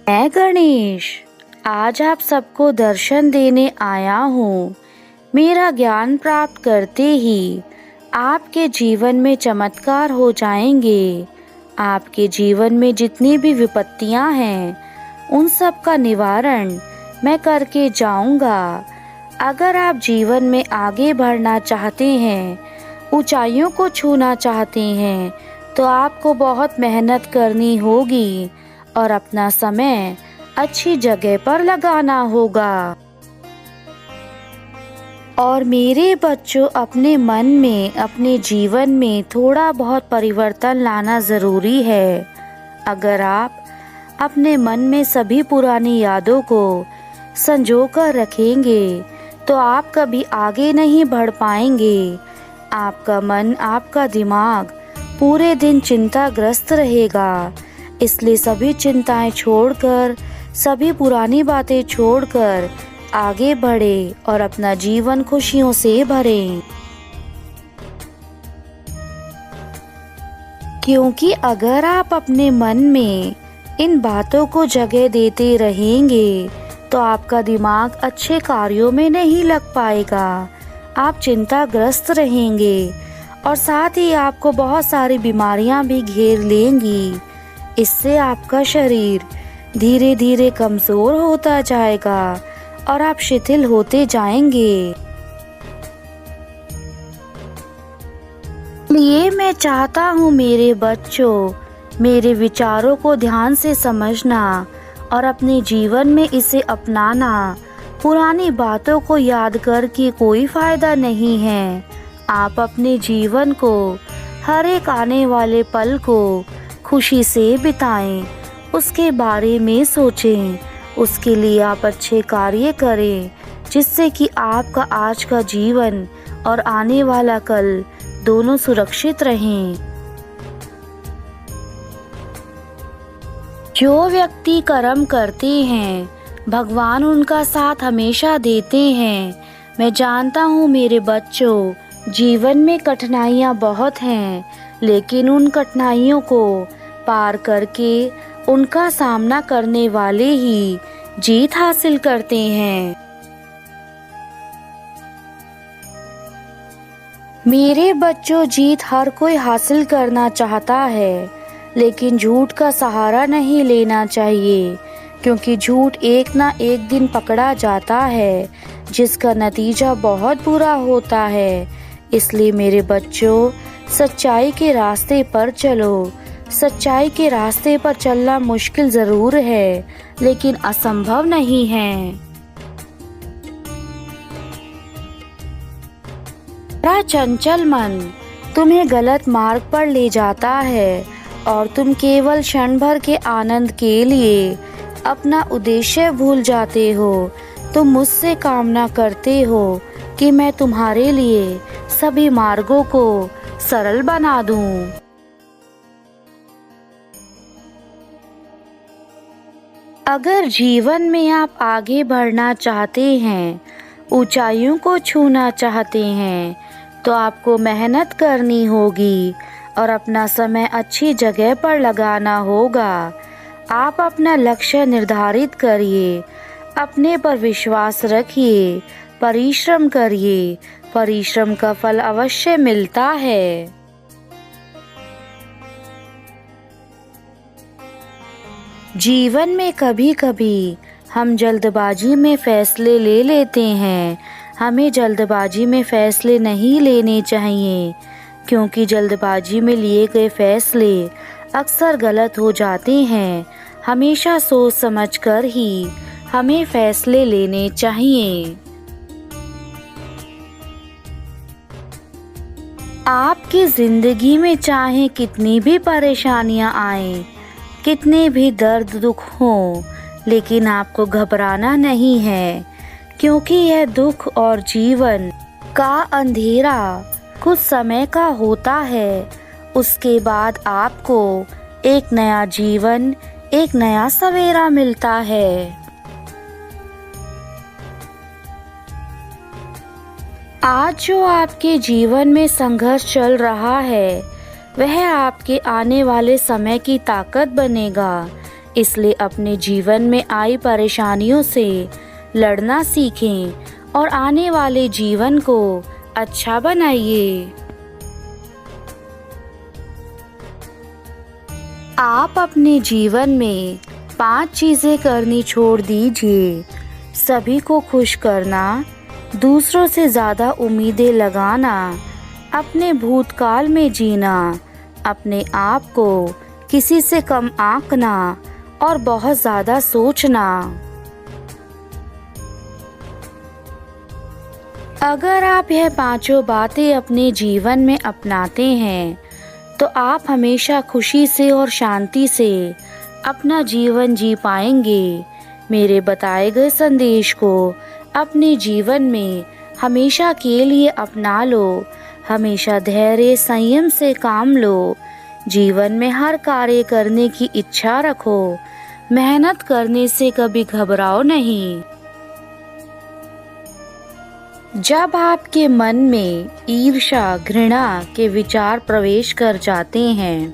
मैं गणेश आज आप सबको दर्शन देने आया हूँ। मेरा ज्ञान प्राप्त करते ही आपके जीवन में चमत्कार हो जाएंगे। आपके जीवन में जितनी भी विपत्तियाँ हैं उन सब का निवारण मैं करके जाऊंगा। अगर आप जीवन में आगे बढ़ना चाहते हैं, ऊंचाइयों को छूना चाहते हैं, तो आपको बहुत मेहनत करनी होगी और अपना समय अच्छी जगह पर लगाना होगा। और मेरे बच्चों, अपने मन में, अपने जीवन में थोड़ा बहुत परिवर्तन लाना ज़रूरी है। अगर आप अपने मन में सभी पुरानी यादों को संजो कर रखेंगे तो आप कभी आगे नहीं बढ़ पाएंगे। आपका मन, आपका दिमाग पूरे दिन चिंताग्रस्त रहेगा। इसलिए सभी चिंताएं छोड़कर, सभी पुरानी बातें छोड़कर आगे बढ़े और अपना जीवन खुशियों से भरें। क्योंकि अगर आप अपने मन में इन बातों को जगह देते रहेंगे तो आपका दिमाग अच्छे कार्यों में नहीं लग पाएगा। आप चिंताग्रस्त रहेंगे और साथ ही आपको बहुत सारी बीमारियां भी घेर लेंगी। इससे आपका शरीर धीरे धीरे कमजोर होता जाएगा और आप शिथिल होते जाएंगे। इसलिए मैं चाहता हूँ मेरे बच्चों, मेरे विचारों को ध्यान से समझना और अपने जीवन में इसे अपनाना। पुरानी बातों को याद करके कोई फायदा नहीं है। आप अपने जीवन को, हर एक आने वाले पल को खुशी से बिताएं, उसके बारे में सोचें। उसके लिए आप अच्छे कार्य करें जिससे कि आपका आज का जीवन और आने वाला कल दोनों सुरक्षित रहें। जो व्यक्ति कर्म करते हैं, भगवान उनका साथ हमेशा देते हैं। मैं जानता हूँ मेरे बच्चों, जीवन में कठिनाइयाँ बहुत हैं, लेकिन उन कठिनाइयों को पार करके उनका सामना करने वाले ही जीत हासिल करते हैं। मेरे बच्चों, जीत हर कोई हासिल करना चाहता है, लेकिन झूठ का सहारा नहीं लेना चाहिए, क्योंकि झूठ एक ना एक दिन पकड़ा जाता है, जिसका नतीजा बहुत बुरा होता है। इसलिए मेरे बच्चों, सच्चाई के रास्ते पर चलो। सच्चाई के रास्ते पर चलना मुश्किल जरूर है, लेकिन असंभव नहीं है। तेरा चंचल मन तुम्हें गलत मार्ग पर ले जाता है और तुम केवल क्षण भर के आनंद के लिए अपना उद्देश्य भूल जाते हो। तुम मुझसे कामना करते हो कि मैं तुम्हारे लिए सभी मार्गों को सरल बना दूं। अगर जीवन में आप आगे बढ़ना चाहते हैं, ऊंचाइयों को छूना चाहते हैं, तो आपको मेहनत करनी होगी और अपना समय अच्छी जगह पर लगाना होगा। आप अपना लक्ष्य निर्धारित करिए, अपने पर विश्वास रखिए, परिश्रम करिए। परिश्रम का फल अवश्य मिलता है। जीवन में कभी कभी हम जल्दबाजी में फैसले ले लेते हैं। हमें जल्दबाजी में फैसले नहीं लेने चाहिए, क्योंकि जल्दबाजी में लिए गए फैसले अक्सर गलत हो जाते हैं। हमेशा सोच समझकर ही हमें फैसले लेने चाहिए। आपकी जिंदगी में चाहे कितनी भी परेशानियां आएं, कितने भी दर्द दुख हों, लेकिन आपको घबराना नहीं है, क्योंकि यह दुख और जीवन का अंधेरा कुछ समय का होता है। उसके बाद आपको एक नया जीवन, एक नया सवेरा मिलता है। आज जो आपके जीवन में संघर्ष चल रहा है, वह आपके आने वाले समय की ताकत बनेगा। इसलिए अपने जीवन में आई परेशानियों से लड़ना सीखें और आने वाले जीवन को अच्छा बनाइए। आप अपने जीवन में 5 चीज़ें करनी छोड़ दीजिए। सभी को खुश करना, दूसरों से ज़्यादा उम्मीदें लगाना, अपने भूतकाल में जीना, अपने आप को किसी से कम आंकना और बहुत ज़्यादा सोचना। अगर आप यह 5 बातें अपने जीवन में अपनाते हैं तो आप हमेशा खुशी से और शांति से अपना जीवन जी पाएंगे। मेरे बताए गए संदेश को अपने जीवन में हमेशा के लिए अपना लो। हमेशा धैर्य संयम से काम लो। जीवन में हर कार्य करने की इच्छा रखो। मेहनत करने से कभी घबराओ नहीं। जब आपके मन में ईर्ष्या, घृणा के विचार प्रवेश कर जाते हैं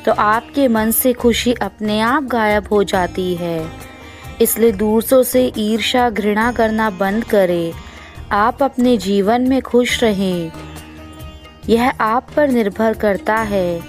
तो आपके मन से खुशी अपने आप गायब हो जाती है। इसलिए दूसरों से ईर्ष्या, घृणा करना बंद करें। आप अपने जीवन में खुश रहें। यह आप पर निर्भर करता है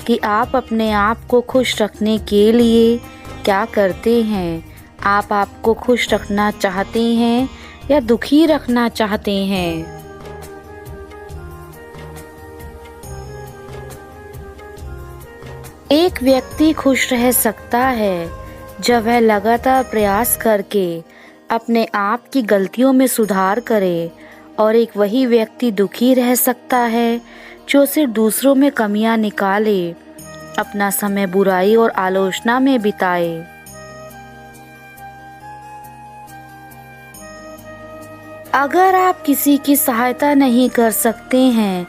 कि आप अपने आप को खुश रखने के लिए क्या करते हैं। आप आपको खुश रखना चाहते हैं या दुखी रखना चाहते हैं। एक व्यक्ति खुश रह सकता है जब वह लगातार प्रयास करके अपने आप की गलतियों में सुधार करे, और एक वही व्यक्ति दुखी रह सकता है जो सिर्फ दूसरों में कमियां निकाले, अपना समय बुराई और आलोचना में बिताए। अगर आप किसी की सहायता नहीं कर सकते हैं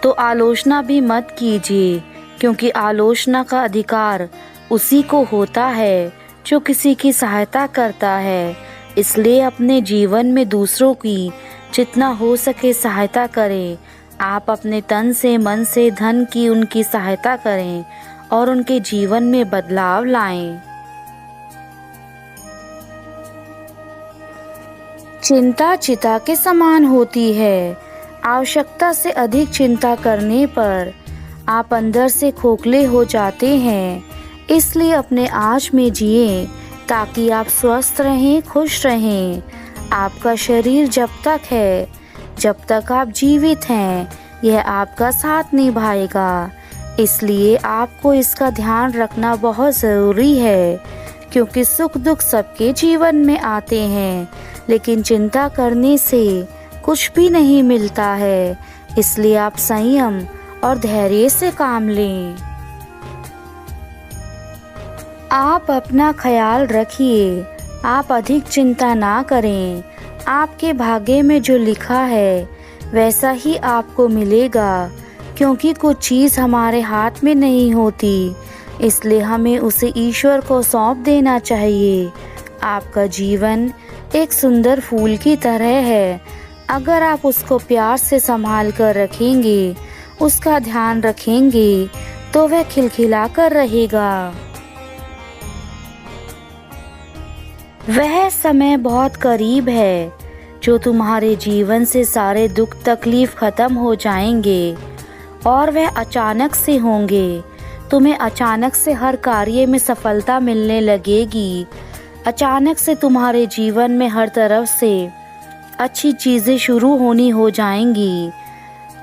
तो आलोचना भी मत कीजिए, क्योंकि आलोचना का अधिकार उसी को होता है जो किसी की सहायता करता है। इसलिए अपने जीवन में दूसरों की जितना हो सके सहायता करें। आप अपने तन से, मन से, धन की उनकी सहायता करें और उनके जीवन में बदलाव लाएं। चिंता चिता के समान होती है। आवश्यकता से अधिक चिंता करने पर आप अंदर से खोखले हो जाते हैं। इसलिए अपने आज में जिए ताकि आप स्वस्थ रहें, खुश रहें। आपका शरीर जब तक है, जब तक आप जीवित हैं, यह आपका साथ निभाएगा। इसलिए आपको इसका ध्यान रखना बहुत ज़रूरी है, क्योंकि सुख दुख सबके जीवन में आते हैं, लेकिन चिंता करने से कुछ भी नहीं मिलता है। इसलिए आप संयम और धैर्य से काम लें। आप अपना ख्याल रखिए। आप अधिक चिंता ना करें। आपके भाग्य में जो लिखा है वैसा ही आपको मिलेगा, क्योंकि कुछ चीज़ हमारे हाथ में नहीं होती, इसलिए हमें उसे ईश्वर को सौंप देना चाहिए। आपका जीवन एक सुंदर फूल की तरह है। अगर आप उसको प्यार से संभाल कर रखेंगे, उसका ध्यान रखेंगे, तो वह खिलखिला कर रहेगा। वह समय बहुत करीब है जो तुम्हारे जीवन से सारे दुख तकलीफ खत्म हो जाएंगे, और वह अचानक से होंगे। तुम्हें अचानक से हर कार्य में सफलता मिलने लगेगी। अचानक से तुम्हारे जीवन में हर तरफ से अच्छी चीज़ें शुरू होनी हो जाएंगी।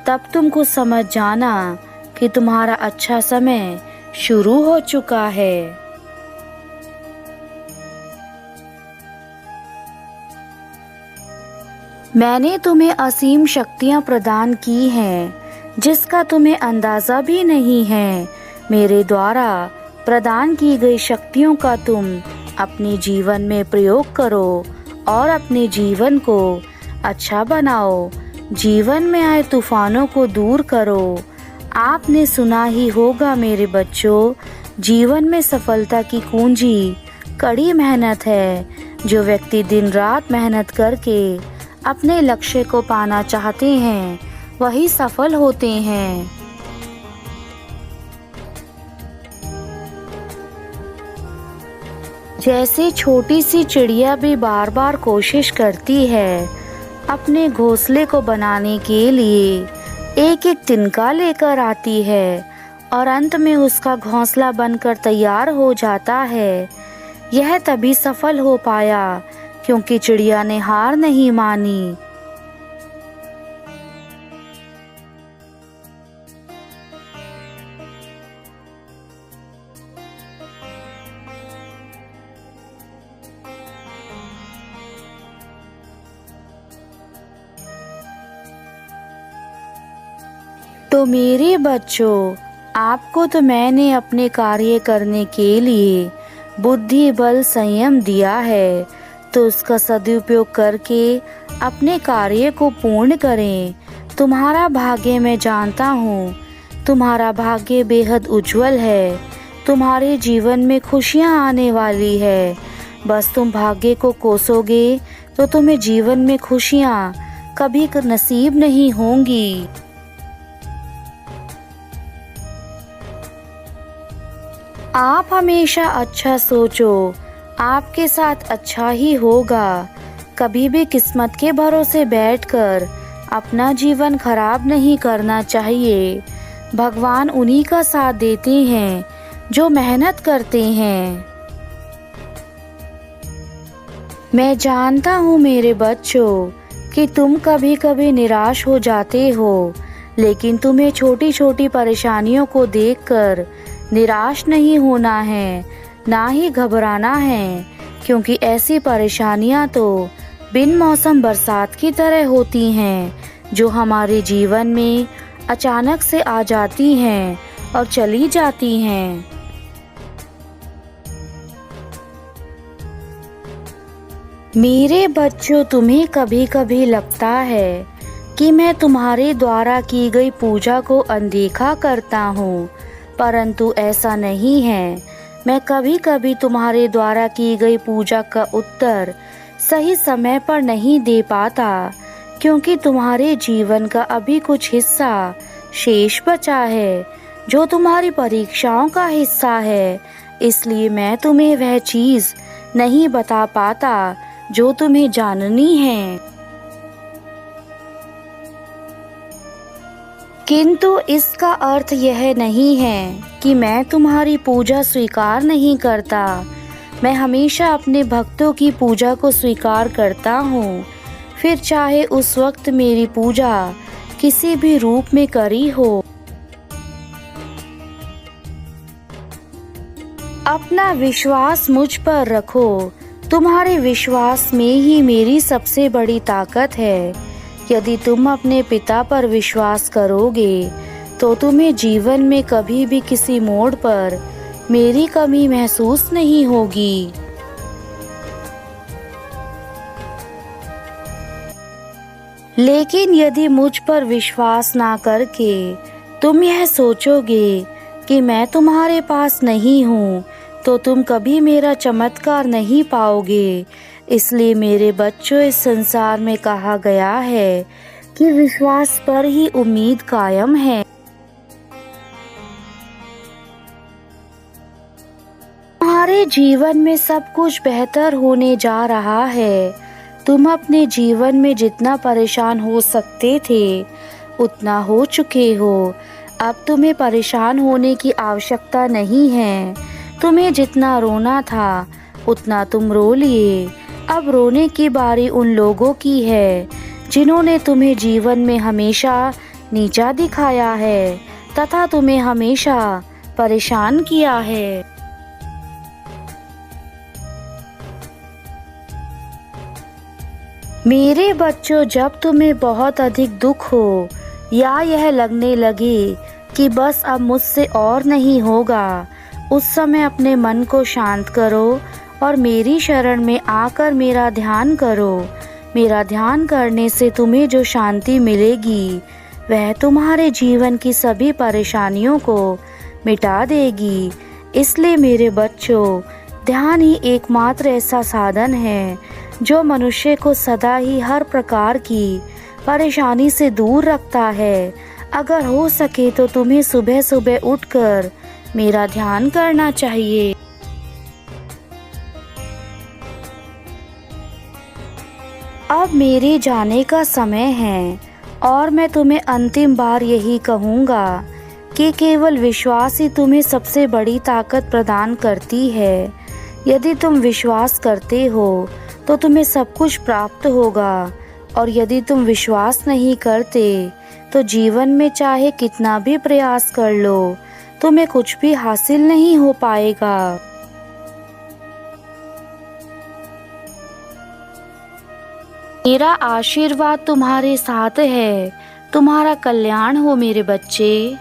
तब तुमको समझ जाना कि तुम्हारा अच्छा समय शुरू हो चुका है। मैंने तुम्हें असीम शक्तियाँ प्रदान की हैं, जिसका तुम्हें अंदाज़ा भी नहीं है। मेरे द्वारा प्रदान की गई शक्तियों का तुम अपने जीवन में प्रयोग करो और अपने जीवन को अच्छा बनाओ। जीवन में आए तूफानों को दूर करो। आपने सुना ही होगा मेरे बच्चों, जीवन में सफलता की कुंजी कड़ी मेहनत है। जो व्यक्ति दिन रात मेहनत करके अपने लक्ष्य को पाना चाहते हैं, वही सफल होते हैं। जैसे छोटी सी चिड़िया भी बार बार कोशिश करती है अपने घोंसले को बनाने के लिए, एक एक तिनका लेकर आती है और अंत में उसका घोंसला बनकर तैयार हो जाता है। यह तभी सफल हो पाया क्योंकि चिड़िया ने हार नहीं मानी। तो मेरे बच्चों, आपको तो मैंने अपने कार्य करने के लिए बुद्धि, बल, संयम दिया है, तो उसका सदुपयोग करके अपने कार्य को पूर्ण करें। तुम्हारा भाग्य मैं जानता हूँ, तुम्हारा भाग्य बेहद उज्जवल है। तुम्हारे जीवन में खुशियाँ आने वाली है। बस तुम भाग्य को कोसोगे तो तुम्हें जीवन में खुशियाँ कभी नसीब नहीं होंगी। आप हमेशा अच्छा सोचो, आपके साथ अच्छा ही होगा। कभी भी किस्मत के भरोसे बैठकर अपना जीवन खराब नहीं करना चाहिए। भगवान उन्हीं का साथ देते हैं जो मेहनत करते हैं। मैं जानता हूँ मेरे बच्चों कि तुम कभी कभी निराश हो जाते हो, लेकिन तुम्हें छोटी छोटी परेशानियों को देखकर निराश नहीं होना है, ना ही घबराना है, क्योंकि ऐसी परेशानियां तो बिन मौसम बरसात की तरह होती हैं, जो हमारे जीवन में अचानक से आ जाती हैं और चली जाती हैं। मेरे बच्चों, तुम्हें कभी कभी लगता है कि मैं तुम्हारे द्वारा की गई पूजा को अनदेखा करता हूँ, परंतु ऐसा नहीं है। मैं कभी कभी तुम्हारे द्वारा की गई पूजा का उत्तर सही समय पर नहीं दे पाता, क्योंकि तुम्हारे जीवन का अभी कुछ हिस्सा शेष बचा है, जो तुम्हारी परीक्षाओं का हिस्सा है। इसलिए मैं तुम्हें वह चीज़ नहीं बता पाता जो तुम्हें जाननी है। किंतु इसका अर्थ यह नहीं है कि मैं तुम्हारी पूजा स्वीकार नहीं करता। मैं हमेशा अपने भक्तों की पूजा को स्वीकार करता हूँ, फिर चाहे उस वक्त मेरी पूजा किसी भी रूप में करी हो। अपना विश्वास मुझ पर रखो। तुम्हारे विश्वास में ही मेरी सबसे बड़ी ताकत है। यदि तुम अपने पिता पर विश्वास करोगे तो तुम्हें जीवन में कभी भी किसी मोड़ पर मेरी कमी महसूस नहीं होगी। लेकिन यदि मुझ पर विश्वास ना करके तुम यह सोचोगे कि मैं तुम्हारे पास नहीं हूँ, तो तुम कभी मेरा चमत्कार नहीं पाओगे। इसलिए मेरे बच्चों, इस संसार में कहा गया है कि विश्वास पर ही उम्मीद कायम है। तुम्हारे जीवन में सब कुछ बेहतर होने जा रहा है। तुम अपने जीवन में जितना परेशान हो सकते थे उतना हो चुके हो। अब तुम्हें परेशान होने की आवश्यकता नहीं है। तुम्हें जितना रोना था उतना तुम रो लिए। अब रोने की बारी उन लोगों की है जिन्होंने तुम्हें जीवन में हमेशा नीचा दिखाया है तथा तुम्हें हमेशा परेशान किया है। मेरे बच्चों, जब तुम्हें बहुत अधिक दुख हो या यह लगने लगे कि बस अब मुझसे और नहीं होगा, उस समय अपने मन को शांत करो और मेरी शरण में आकर मेरा ध्यान करो। मेरा ध्यान करने से तुम्हें जो शांति मिलेगी वह तुम्हारे जीवन की सभी परेशानियों को मिटा देगी। इसलिए मेरे बच्चों, ध्यान ही एकमात्र ऐसा साधन है जो मनुष्य को सदा ही हर प्रकार की परेशानी से दूर रखता है। अगर हो सके तो तुम्हें सुबह सुबह उठकर मेरा ध्यान करना चाहिए। अब मेरे जाने का समय है और मैं तुम्हें अंतिम बार यही कहूँगा कि केवल विश्वास ही तुम्हें सबसे बड़ी ताकत प्रदान करती है। यदि तुम विश्वास करते हो तो तुम्हें सब कुछ प्राप्त होगा, और यदि तुम विश्वास नहीं करते तो जीवन में चाहे कितना भी प्रयास कर लो, तुम्हें कुछ भी हासिल नहीं हो पाएगा। मेरा आशीर्वाद तुम्हारे साथ है। तुम्हारा कल्याण हो मेरे बच्चे।